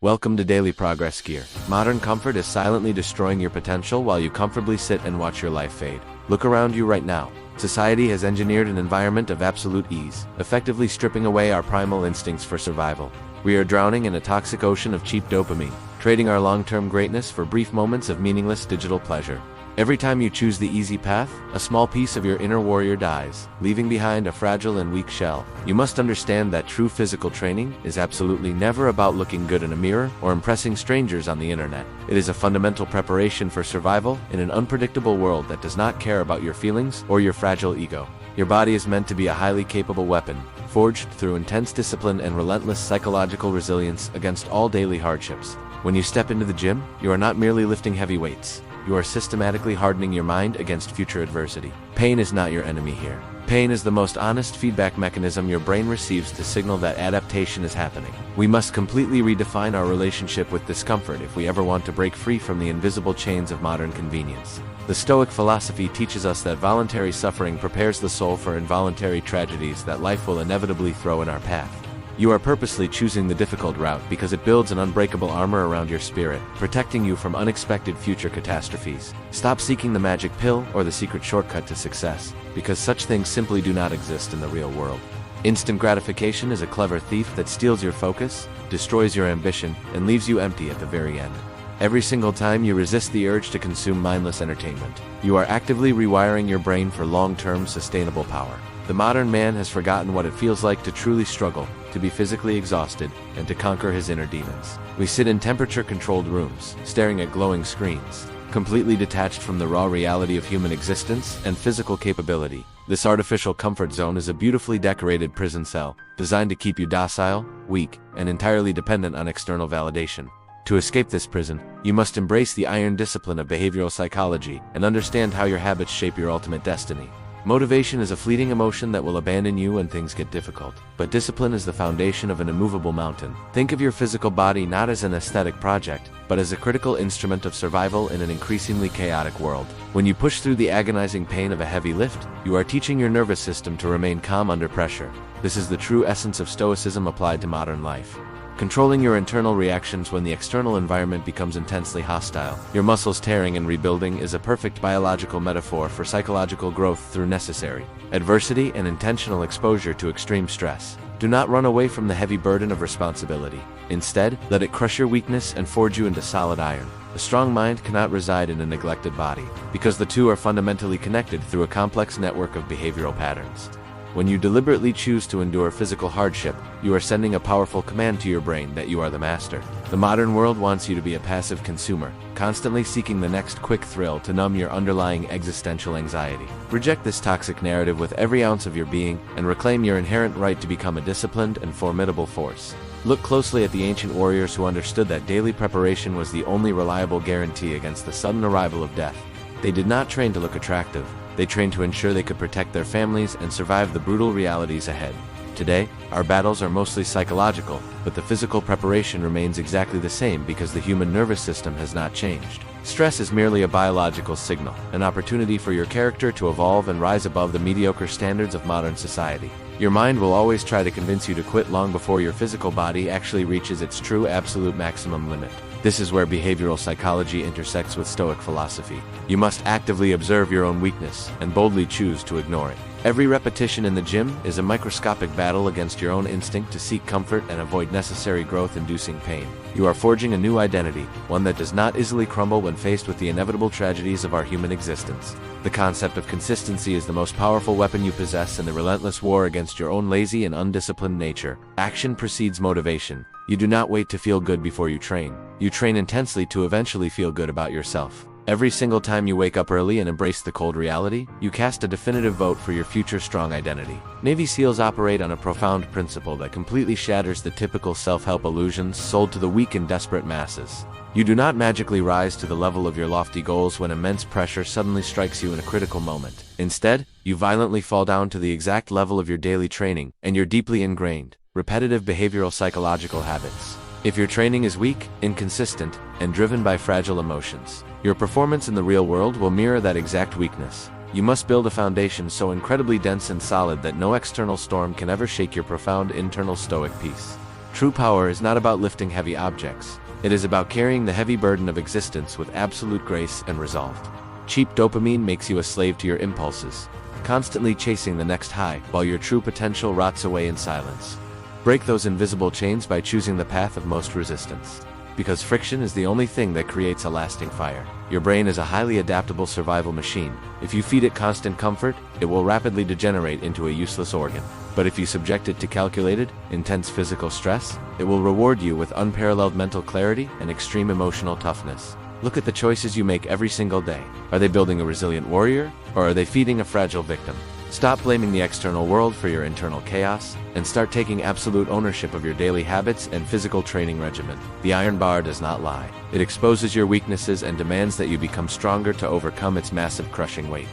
Welcome to Daily Progress Gear. Modern comfort is silently destroying your potential while you comfortably sit and watch your life fade. Look around you right now. Society has engineered an environment of absolute ease, effectively stripping away our primal instincts for survival. We are drowning in a toxic ocean of cheap dopamine, trading our long-term greatness for brief moments of meaningless digital pleasure. Every time you choose the easy path, a small piece of your inner warrior dies, leaving behind a fragile and weak shell. You must understand that true physical training is absolutely never about looking good in a mirror or impressing strangers on the internet. It is a fundamental preparation for survival in an unpredictable world that does not care about your feelings or your fragile ego. Your body is meant to be a highly capable weapon, forged through intense discipline and relentless psychological resilience against all daily hardships. When you step into the gym, you are not merely lifting heavy weights. You are systematically hardening your mind against future adversity. Pain is not your enemy here. Pain is the most honest feedback mechanism your brain receives to signal that adaptation is happening. We must completely redefine our relationship with discomfort if we ever want to break free from the invisible chains of modern convenience. The Stoic philosophy teaches us that voluntary suffering prepares the soul for involuntary tragedies that life will inevitably throw in our path. You are purposely choosing the difficult route because it builds an unbreakable armor around your spirit, protecting you from unexpected future catastrophes. Stop seeking the magic pill or the secret shortcut to success, because such things simply do not exist in the real world. Instant gratification is a clever thief that steals your focus, destroys your ambition, and leaves you empty at the very end. Every single time you resist the urge to consume mindless entertainment, you are actively rewiring your brain for long-term sustainable power. The modern man has forgotten what it feels like to truly struggle, to be physically exhausted, and to conquer his inner demons. We sit in temperature-controlled rooms, staring at glowing screens, completely detached from the raw reality of human existence and physical capability. This artificial comfort zone is a beautifully decorated prison cell, designed to keep you docile, weak, and entirely dependent on external validation. To escape this prison, you must embrace the iron discipline of behavioral psychology and understand how your habits shape your ultimate destiny. Motivation is a fleeting emotion that will abandon you when things get difficult, but discipline is the foundation of an immovable mountain. Think of your physical body not as an aesthetic project, but as a critical instrument of survival in an increasingly chaotic world. When you push through the agonizing pain of a heavy lift, you are teaching your nervous system to remain calm under pressure. This is the true essence of Stoicism applied to modern life. Controlling your internal reactions when the external environment becomes intensely hostile, your muscles tearing and rebuilding, is a perfect biological metaphor for psychological growth through necessary adversity and intentional exposure to extreme stress. Do not run away from the heavy burden of responsibility. Instead, let it crush your weakness and forge you into solid iron. A strong mind cannot reside in a neglected body, because the two are fundamentally connected through a complex network of behavioral patterns. When you deliberately choose to endure physical hardship, you are sending a powerful command to your brain that you are the master. The modern world wants you to be a passive consumer, constantly seeking the next quick thrill to numb your underlying existential anxiety. Reject this toxic narrative with every ounce of your being and reclaim your inherent right to become a disciplined and formidable force. Look closely at the ancient warriors who understood that daily preparation was the only reliable guarantee against the sudden arrival of death. They did not train to look attractive. They trained to ensure they could protect their families and survive the brutal realities ahead. Today, our battles are mostly psychological, but the physical preparation remains exactly the same because the human nervous system has not changed. Stress is merely a biological signal, an opportunity for your character to evolve and rise above the mediocre standards of modern society. Your mind will always try to convince you to quit long before your physical body actually reaches its true absolute maximum limit. This is where behavioral psychology intersects with Stoic philosophy. You must actively observe your own weakness and boldly choose to ignore it. Every repetition in the gym is a microscopic battle against your own instinct to seek comfort and avoid necessary growth-inducing pain. You are forging a new identity, one that does not easily crumble when faced with the inevitable tragedies of our human existence. The concept of consistency is the most powerful weapon you possess in the relentless war against your own lazy and undisciplined nature. Action precedes motivation. You do not wait to feel good before you train. You train intensely to eventually feel good about yourself. Every single time you wake up early and embrace the cold reality, you cast a definitive vote for your future strong identity. Navy SEALs operate on a profound principle that completely shatters the typical self-help illusions sold to the weak and desperate masses. You do not magically rise to the level of your lofty goals when immense pressure suddenly strikes you in a critical moment. Instead, you violently fall down to the exact level of your daily training and your deeply ingrained, repetitive behavioral psychological habits. If your training is weak, inconsistent, and driven by fragile emotions, your performance in the real world will mirror that exact weakness. You must build a foundation so incredibly dense and solid that no external storm can ever shake your profound internal Stoic peace. True power is not about lifting heavy objects. It is about carrying the heavy burden of existence with absolute grace and resolve. Cheap dopamine makes you a slave to your impulses, constantly chasing the next high, while your true potential rots away in silence. Break those invisible chains by choosing the path of most resistance. Because friction is the only thing that creates a lasting fire. Your brain is a highly adaptable survival machine. If you feed it constant comfort, it will rapidly degenerate into a useless organ. But if you subject it to calculated, intense physical stress, it will reward you with unparalleled mental clarity and extreme emotional toughness. Look at the choices you make every single day. Are they building a resilient warrior, or are they feeding a fragile victim? Stop blaming the external world for your internal chaos, and start taking absolute ownership of your daily habits and physical training regimen. The iron bar does not lie. It exposes your weaknesses and demands that you become stronger to overcome its massive crushing weight.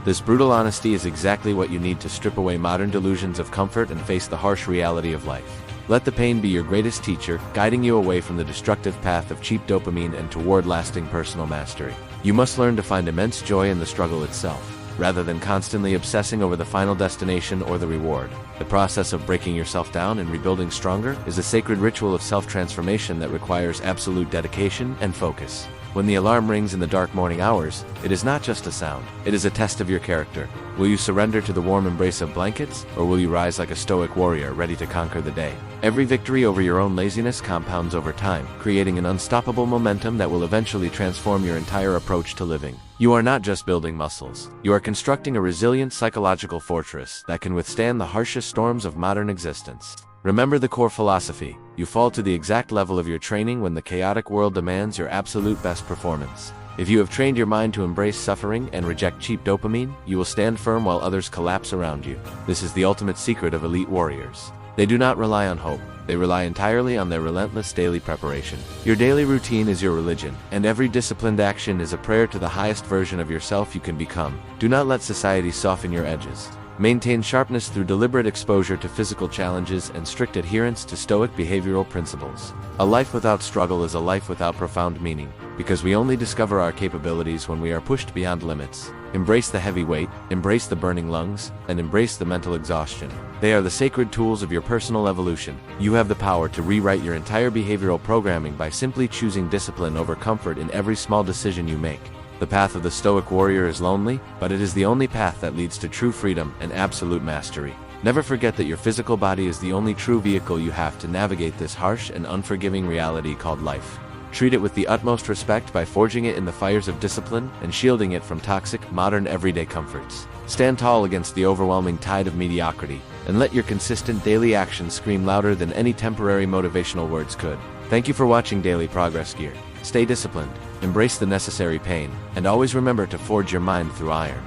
This brutal honesty is exactly what you need to strip away modern delusions of comfort and face the harsh reality of life. Let the pain be your greatest teacher, guiding you away from the destructive path of cheap dopamine and toward lasting personal mastery. You must learn to find immense joy in the struggle itself, rather than constantly obsessing over the final destination or the reward. The process of breaking yourself down and rebuilding stronger is a sacred ritual of self-transformation that requires absolute dedication and focus. When the alarm rings in the dark morning hours, it is not just a sound, it is a test of your character. Will you surrender to the warm embrace of blankets, or will you rise like a stoic warrior ready to conquer the day? Every victory over your own laziness compounds over time, creating an unstoppable momentum that will eventually transform your entire approach to living. You are not just building muscles. You are constructing a resilient psychological fortress that can withstand the harshest storms of modern existence. Remember the core philosophy: you fall to the exact level of your training when the chaotic world demands your absolute best performance. If you have trained your mind to embrace suffering and reject cheap dopamine, you will stand firm while others collapse around you. This is the ultimate secret of elite warriors. They do not rely on hope. They rely entirely on their relentless daily preparation. Your daily routine is your religion, and every disciplined action is a prayer to the highest version of yourself you can become. Do not let society soften your edges. Maintain sharpness through deliberate exposure to physical challenges and strict adherence to Stoic behavioral principles. A life without struggle is a life without profound meaning, because we only discover our capabilities when we are pushed beyond limits. Embrace the heavy weight, embrace the burning lungs, and embrace the mental exhaustion. They are the sacred tools of your personal evolution. You have the power to rewrite your entire behavioral programming by simply choosing discipline over comfort in every small decision you make. The path of the Stoic warrior is lonely, but it is the only path that leads to true freedom and absolute mastery. Never forget that your physical body is the only true vehicle you have to navigate this harsh and unforgiving reality called life. Treat it with the utmost respect by forging it in the fires of discipline and shielding it from toxic, modern everyday comforts. Stand tall against the overwhelming tide of mediocrity, and let your consistent daily actions scream louder than any temporary motivational words could. Thank you for watching Daily Progress Gear. Stay disciplined, embrace the necessary pain, and always remember to forge your mind through iron.